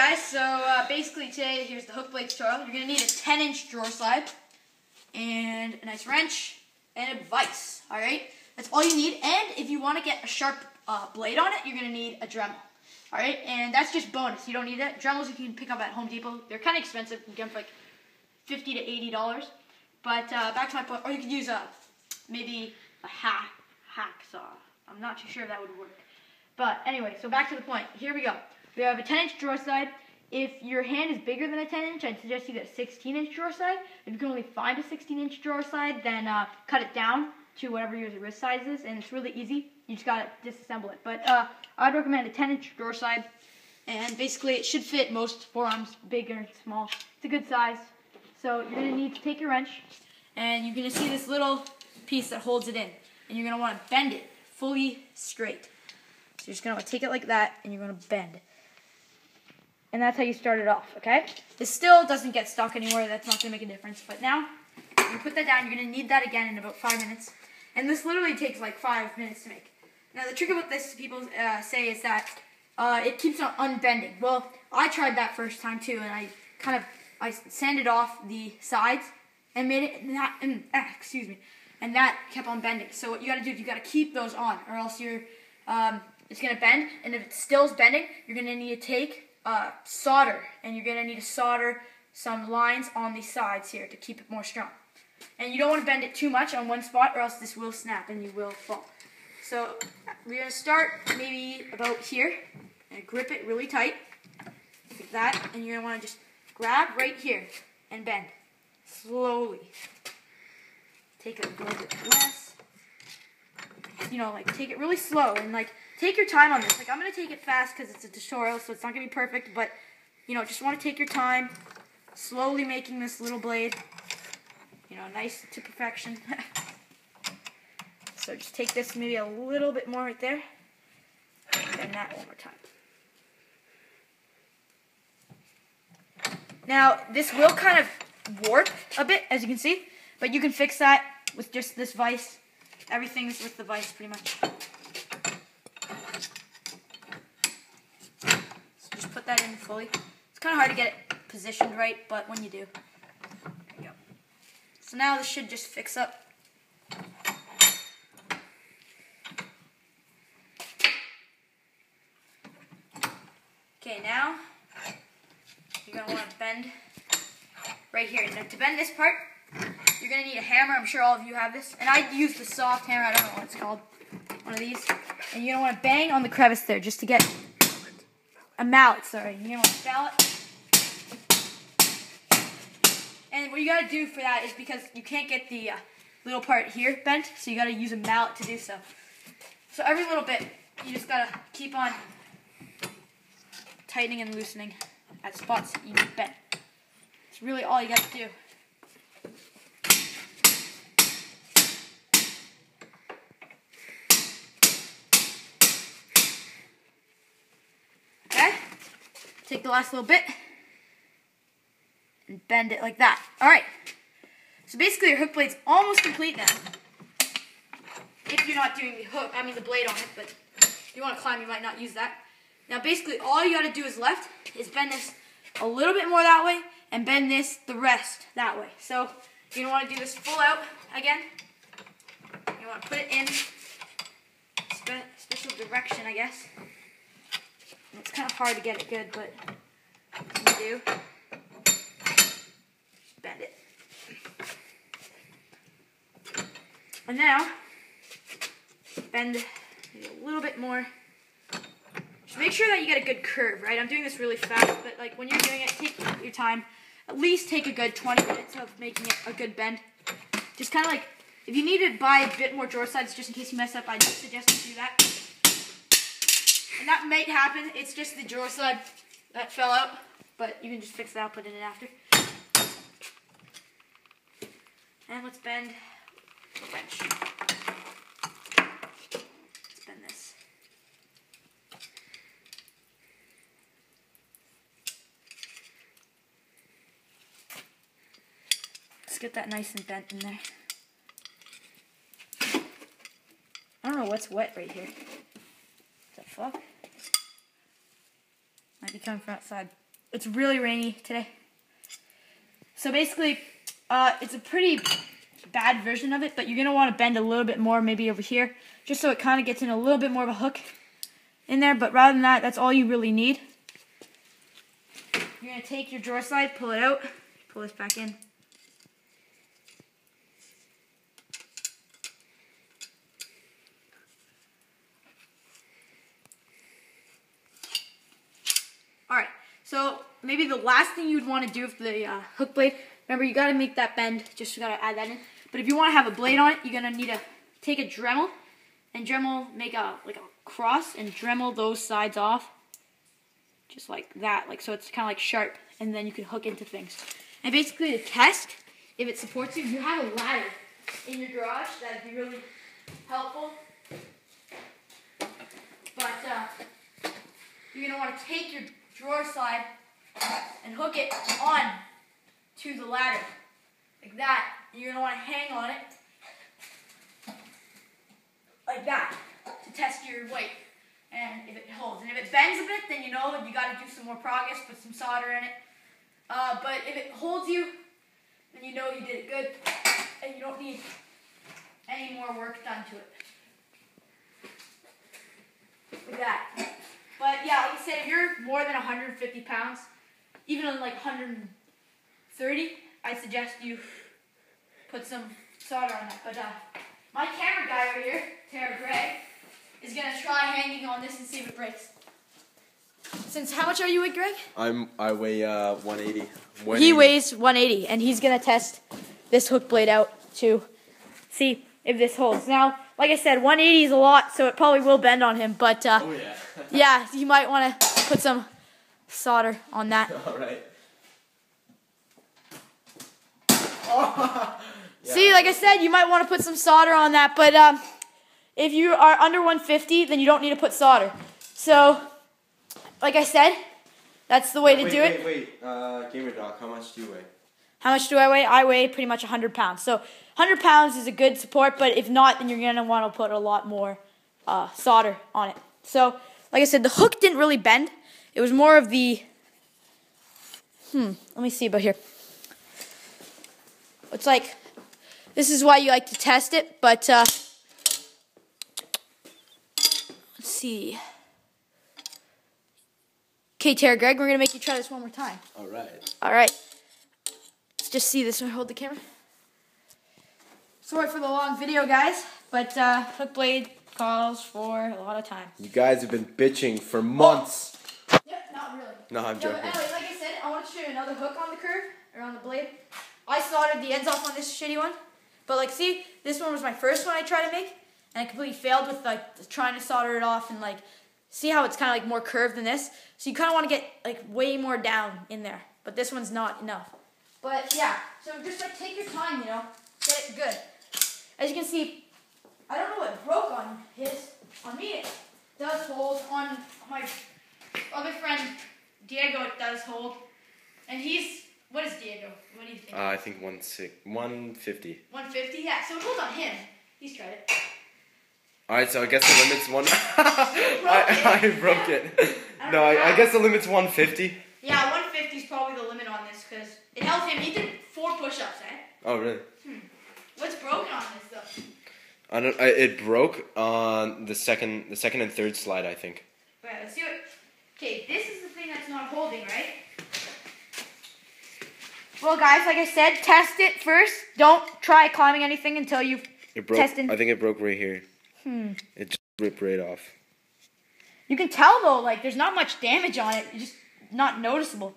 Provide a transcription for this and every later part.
guys, so basically today, here's the Hookblade tutorial. You're going to need a 10-inch drawer slide and a nice wrench and a vise, alright? That's all you need, and if you want to get a sharp blade on it, you're going to need a Dremel, alright? And that's just bonus, you don't need that. Dremels you can pick up at Home Depot. They're kind of expensive, you can get them for like $50 to $80. But back to my point, or you could use maybe a hacksaw. I'm not too sure if that would work. But anyway, so back to the point. Here we go. We have a 10-inch drawer slide. If your hand is bigger than a 10-inch, I'd suggest you get a 16-inch drawer slide. If you can only find a 16-inch drawer slide, then cut it down to whatever your wrist size is, and it's really easy. You just gotta disassemble it. But I'd recommend a 10-inch drawer slide, and basically it should fit most forearms, big or small. It's a good size. So you're gonna need to take your wrench, and you're gonna see this little piece that holds it in, and you're gonna want to bend it fully straight. So you're just gonna take it like that, and you're gonna bend. And that's how you start it off, okay? This still doesn't get stuck anywhere. That's not going to make a difference. But now, you put that down. You're going to need that again in about 5 minutes. And this literally takes like 5 minutes to make. Now, the trick about this, people say, is that it keeps on unbending. Well, I tried that first time too, and I sanded off the sides and made it, and that kept on bending. So what you got to do is you got to keep those on, or else you're, it's going to bend. And if it still is bending, you're going to need to take solder, and you're going to need to solder some lines on the sides here to keep it more strong. And you don't want to bend it too much on one spot, or else this will snap and you will fall. So we're going to start maybe about here and grip it really tight like that, and you're going to want to just grab right here and bend slowly. Take it a little bit less, like take it really slow, and take your time on this. I'm going to take it fast because it's a tutorial, so it's not going to be perfect, but, just want to take your time, slowly making this little blade, nice to perfection. So just take this maybe a little bit more right there, and that one more time. Now, this will kind of warp a bit, as you can see, but you can fix that with just this vise. Everything's with the vise, pretty much. Put that in fully. It's kind of hard to get it positioned right, but when you do, there you go. So now this should just fix up. Okay, now you're going to want to bend right here. Now to bend this part, you're going to need a hammer. I'm sure all of you have this. And I use the soft hammer. I don't know what it's called. One of these. And you're going to want to bang on the crevice there just to get a mallet, sorry. You're going to want to mallet. And what you got to do for that is, because you can't get the little part here bent, so you got to use a mallet to do so. So every little bit, you just got to keep on tightening and loosening at spots that you need bent. It's really all you got to do. Take the last little bit and bend it like that. Alright, so basically your hook blade's almost complete now. If you're not doing the blade on it, but if you want to climb, you might not use that. Now basically all you got to do is left is bend this a little bit more that way, and bend this the rest that way. So you want to do this full out again. You want to put it in special direction, I guess. It's kind of hard to get it good, but you do. Bend it. And now, bend maybe a little bit more. Just make sure that you get a good curve, right? I'm doing this really fast, but when you're doing it, take your time. At least take a good 20 minutes of making it a good bend. Just kind of if you need to buy a bit more drawer slides just in case you mess up, I'd suggest you do that. And that might happen. It's just the drawer slide that fell out, but you can just fix that, put it in after. And let's bend the wrench. Let's bend this. Let's get that nice and bent in there. I don't know what's wet right here. What the fuck? Might be coming from outside. it's really rainy today. So basically, it's a pretty bad version of it, but you're going to want to bend a little bit more, maybe over here, just so it kind of gets in a little bit more of a hook in there. But rather than that, that's all you really need. You're going to take your drawer slide, pull it out, pull this back in. Alright, so maybe the last thing you'd want to do with the hook blade, remember you got to make that bend, just got to add that in. But if you want to have a blade on it, you're going to need to take a Dremel, and Dremel, make a cross, and Dremel those sides off, just like that, so it's kind of like sharp, and then you can hook into things. And basically to test if it supports you, if you have a ladder in your garage, that'd be really helpful. But you're going to want to take your drawer slide and hook it on to the ladder, like that. You're going to want to hang on it, like that, to test your weight, and if it holds. And if it bends a bit, then you know that you got to do some more progress, put some solder in it. But if it holds you, then you know you did it good, and you don't need any more work done to it. Like that. But yeah, like I said, if you're more than 150 pounds, even on like 130, I suggest you put some solder on that. But my camera guy over here, Greg, is going to try hanging on this and see if it breaks. Since how much are you weigh, Greg? I weigh 180. He weighs 180, and he's going to test this hook blade out to see if this holds. Now, like I said, 180 is a lot, so it probably will bend on him. But oh yeah. yeah, you might want to put some solder on that. All right. Yeah. See, like I said, you might want to put some solder on that, but if you are under 150, then you don't need to put solder. So, like I said, that's the way to do it. Wait, Gamer Doc, how much do you weigh? How much do I weigh? I weigh pretty much 100 pounds. So, 100 pounds is a good support, but if not, then you're going to want to put a lot more solder on it. So, like I said, the hook didn't really bend. It was more of the, let me see about here. It's like, this is why you like to test it, but let's see. Okay, Greg, we're going to make you try this one more time. All right. All right. Let's just see this one. Hold the camera. Sorry for the long video, guys, but hook blade calls for a lot of time. You guys have been bitching for months. Yep, not really. No, I'm joking. But anyway, like I said, I want to show you another hook on the curve, or on the blade. I soldered the ends off on this shitty one, but like, see, this one was my first one I tried to make, and I completely failed with like trying to solder it off, and like, see how it's kind of like more curved than this? So you kind of want to get like way more down in there, but this one's not enough. But yeah, so just like take your time, you know, get it good. As you can see, I don't know what broke on his. On me it does hold. On my other friend Diego it does hold. And he's, what is Diego? What do you think? I think 150. 150? Yeah, so it holds on him. He's tried it. Alright, so I guess the limit's one. I broke it. No, I guess the limit's 150. Yeah, 150 is probably the limit on this because it held him. He did 4 push-ups, eh? Oh, really? What's broken on this though? I don't. It broke on the second and third slide, I think. Right, let's do it. Okay, this is the thing that's not holding, right? Well, guys, like I said, test it first. Don't try climbing anything until you've tested. I think it broke right here. It just ripped right off. You can tell though, like there's not much damage on it. It's just not noticeable.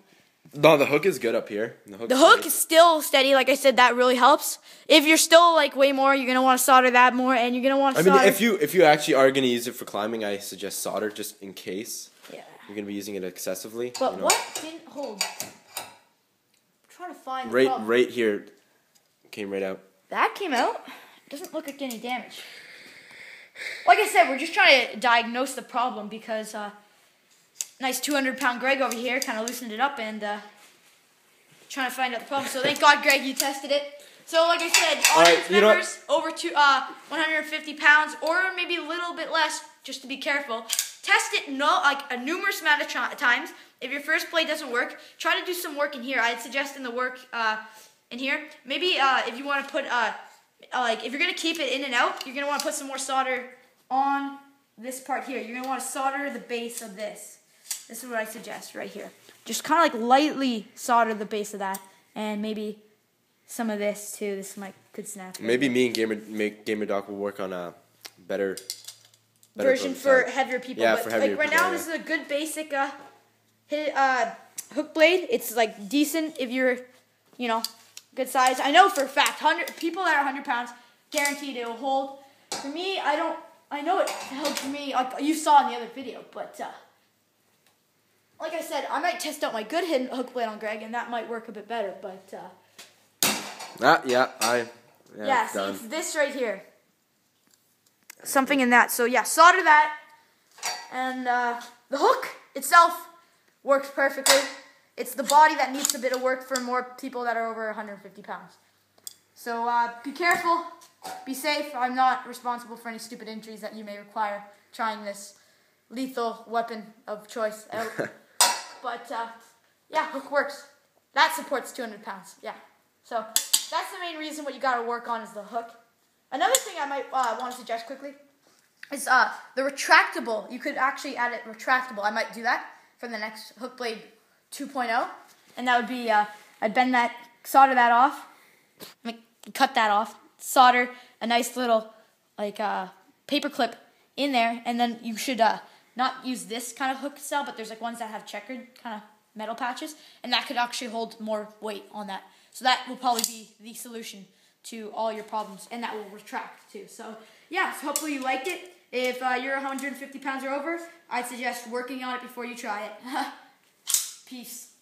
No, the hook is good up here. The hook is still steady. Like I said, that really helps. If you're still like way more, you're gonna want to solder that more, and you're gonna want to. I mean, if you actually are gonna use it for climbing, I suggest solder just in case. Yeah. You're gonna be using it excessively. But you know. what didn't hold? I'm trying to find the problem. Right here, came right out. That came out. It doesn't look like any damage. Like I said, we're just trying to diagnose the problem because nice 200-pound Greg over here kind of loosened it up and trying to find out the problem. So thank God, Greg, you tested it. So like I said, audience members over 150 pounds or maybe a little bit less, just to be careful. Test it like a numerous amount of times. if your first blade doesn't work, try to do some work in here. I'd suggest in the work in here. Maybe if you want to put, like if you're going to keep it in and out, you're going to want to put some more solder on this part here. You're going to want to solder the base of this. This is what I suggest right here. Just kind of like lightly solder the base of that, and maybe some of this too. This could snap. Maybe me and GamerDoc will work on a better version for heavier people. Yeah, but for heavier like right people, now, this is a good basic hook blade. It's like decent if you're, you know, good size. I know for a fact, people that are 100 pounds, guaranteed it will hold. For me, I know it held for me. Like you saw in the other video, but like I said, I might test out my good hidden hook blade on Greg, and that might work a bit better. But yeah, see, it's this right here. Something in that. So yeah, solder that, and the hook itself works perfectly. It's the body that needs a bit of work for more people that are over 150 pounds. So be careful, be safe. I'm not responsible for any stupid injuries that you may require trying this lethal weapon of choice out. But yeah, hook works. That supports 200 pounds. Yeah. So that's the main reason what you got to work on is the hook. Another thing I might want to suggest quickly is the retractable. You could actually add it retractable. I might do that for the next Hookblade 2.0. And that would be, I'd bend that, solder that off, cut that off, solder a nice little like paper clip in there, and then you should not use this kind of hook style, but there's like ones that have checkered kind of metal patches, and that could actually hold more weight on that. So that will probably be the solution to all your problems, and that will retract too. So yeah, so hopefully you liked it. If you're 150 pounds or over, I'd suggest working on it before you try it. Peace.